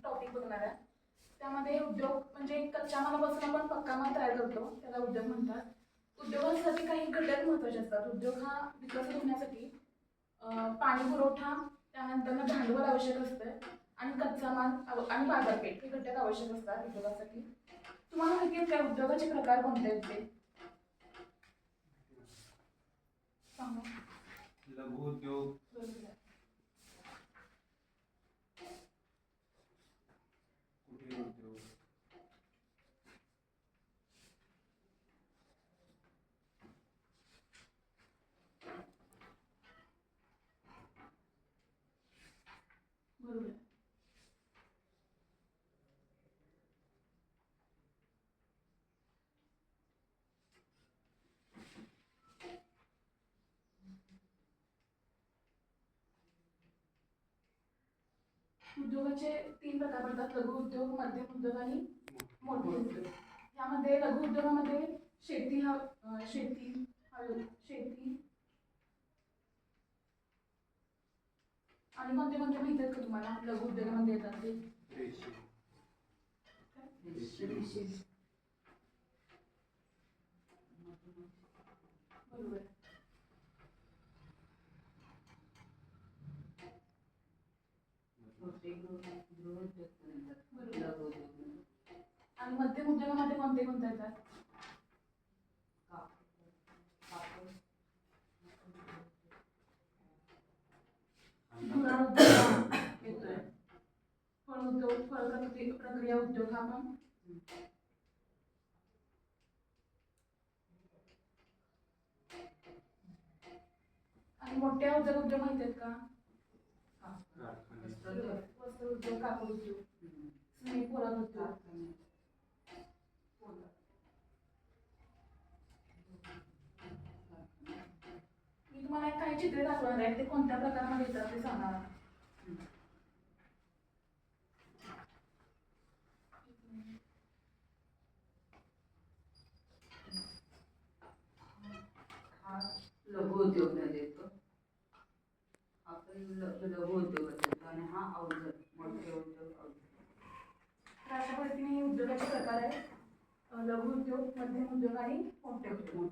Topic बघणार आहे. त्यामध्ये उद्योग म्हणजे कच्च्या मालापासून आपण पक्का माल तयार करतो, त्याला उद्योग म्हणतात. उद्योगासाठी काही घटक महत्त्वाचे असतात. उद्योग हा विकसित होण्यासाठी पाणी पुरवठा, त्यानंतर भांडवल आवश्यक असतं आणि कच्चा माल आणि बाजारपेठ हे घटक आवश्यक असतात उद्योगासाठी. तुम्हाला माहिती आहे का उद्योगाचे प्रकार कोणते आहेत ते? लघु उद्योग, कुटीर उद्योग, बरोबर. उद्योगाचे 3 प्रकार पडतात: लघु उद्योग, मध्यम उद्योग आणि मोठे उद्योग. यामध्ये लघु उद्योगामध्ये शेती आणि कोणते कोणते माहिती आहेत का तुम्हाला लघु उद्योगामध्ये येतात ते? बरोबर. आणि मध्यम उद्योगामध्ये कोणते कोणते येतात? गुराळ उद्योग येतोय, फळ उद्योग, फळ प्रक्रिया उद्योग हा पण. आणि मोठ्या उद्योग माहिती आहेत का? वस्त्र उद्योग, कापड उद्योग, सिमेंट पोलाद उद्योग. मी तुम्हाला काही चित्रे दाखवणार आहे, ते कोणत्या प्रकारामध्ये येतात ते सांगा. लघु उद्योग मध्ये येतो. आपण लघु उद्योगात येतो आणि हा अवजड मोठे उद्योग. अशा पद्धतीने उद्योगाचे प्रकार आहेत: लघु उद्योग, मध्यम उद्योग आणि मोठे उद्योग.